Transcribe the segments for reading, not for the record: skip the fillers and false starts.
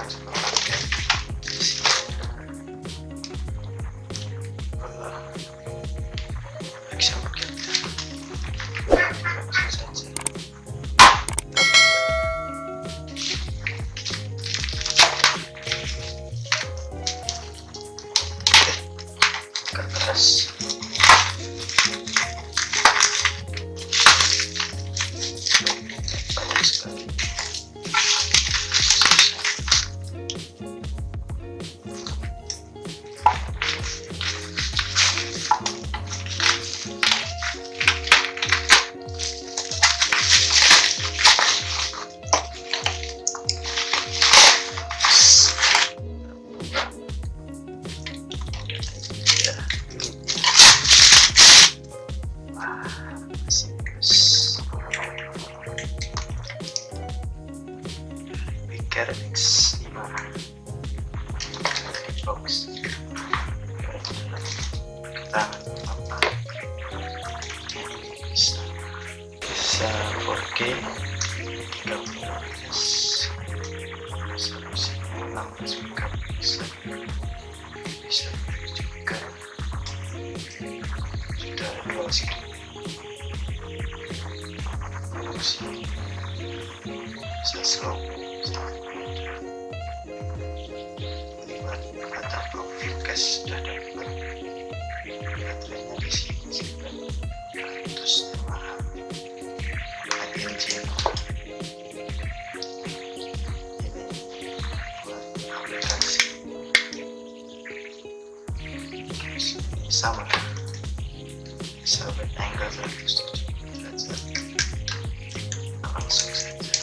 langsung memakai example kita langsung saja kertas banyak sekali. BCARE X5 box tangan apa bisa 4K 30 fps resolusinya 16 megapiksel bisa juga sudah dual screen produksi bisa slow kata profil sudah dapat baterainya di sini 900 mAh ini buat aplikasi ini sama bisa wide angle 170 derajat langsung saja.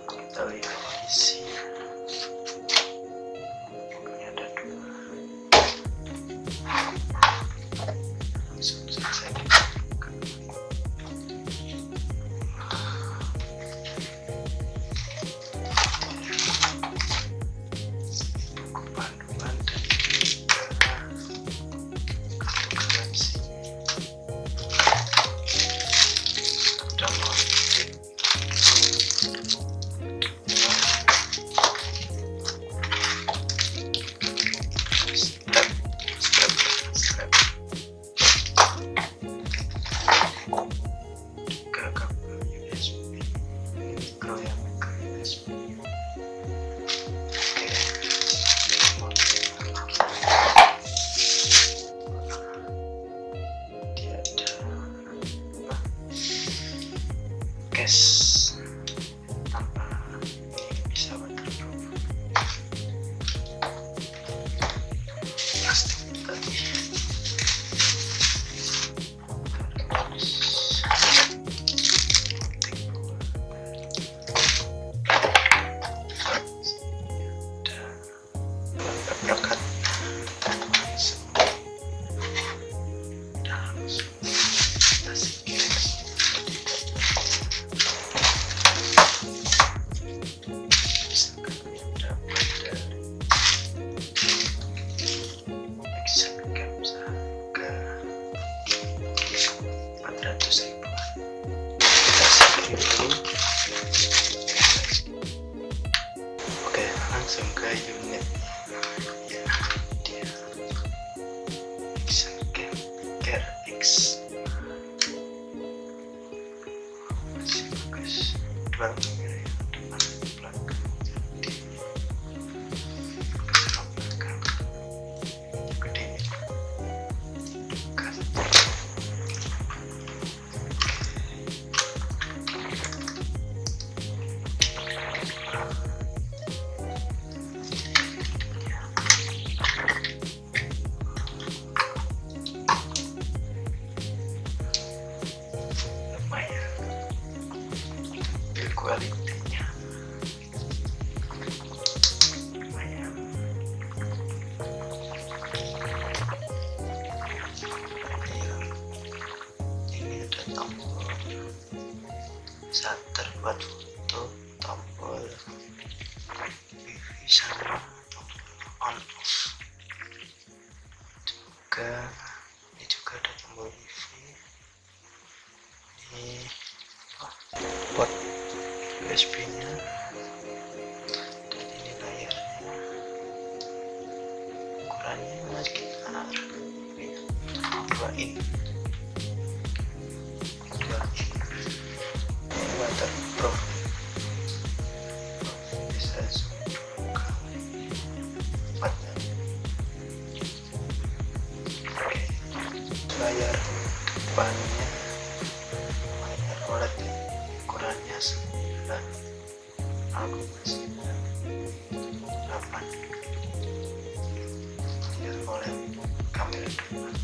Kita lihat isi ini ada 2 langsung saja kita buka. Buku panduan dan kartu garansi download case tanpa bisa waterproof plastik tadi berangkat langsung ke unit ya, dia bisa BCARE X masih bagus, dua kamera ya, depan belakang, jadi kamera belakang gede kan. baterainya lumayan. Ya, ini ada tombol shutter buat foto, tombol wifi sama tombol on off juga. Ini juga ada tombol wifi. Ini buat USB nya, dan ini layarnya. Ukurannya sekitar 2 in. Ini waterproof, bisa zoom 2 kali lipatnya. Oke, layar depannya layar OLED, ukurannya 9,8. Layar OLED. Kamera depan,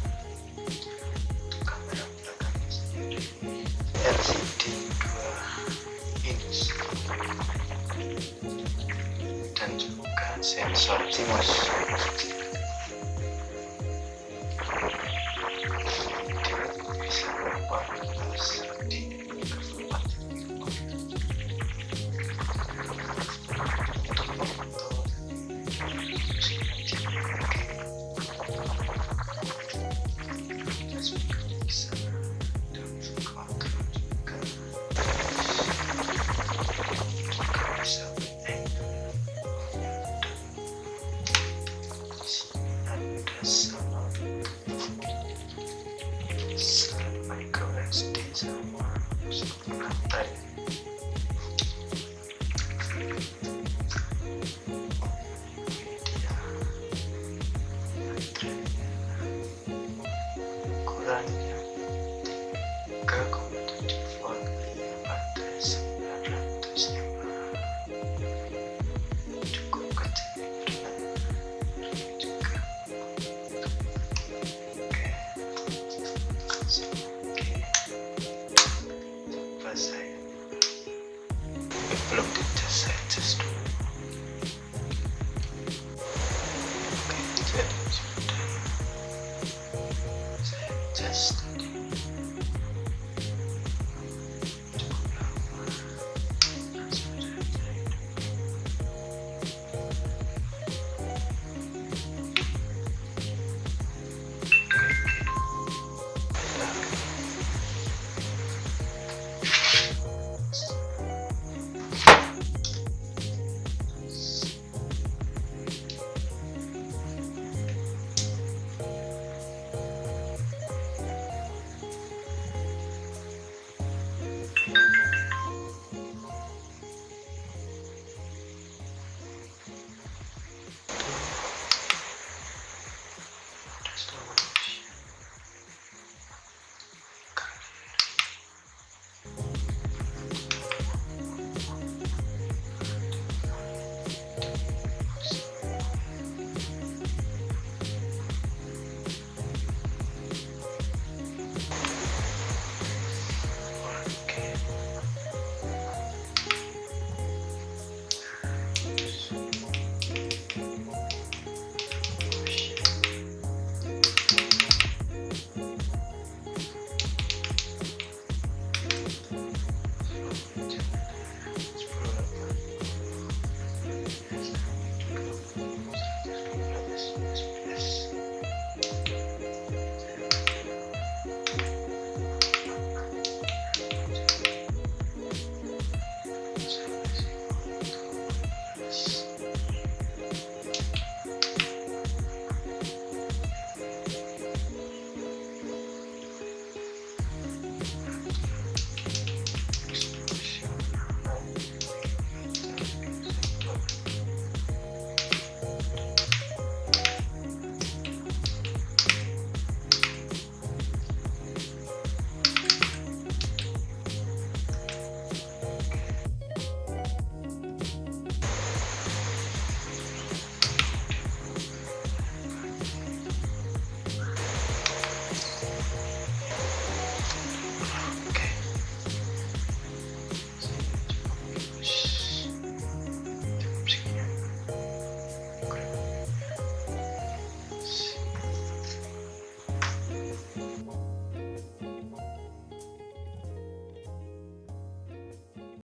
kamera belakangnya sendiri LCD 2 inch, dan juga sensor CMOS. Bisa kualitas di 4. Micro SD sama kata. Ini dia baterainya, ukurannya 3,7 volt, baterai 900 mAh, cukup kecil dengan juga. Coba saya belum dicas, saya cas dulu.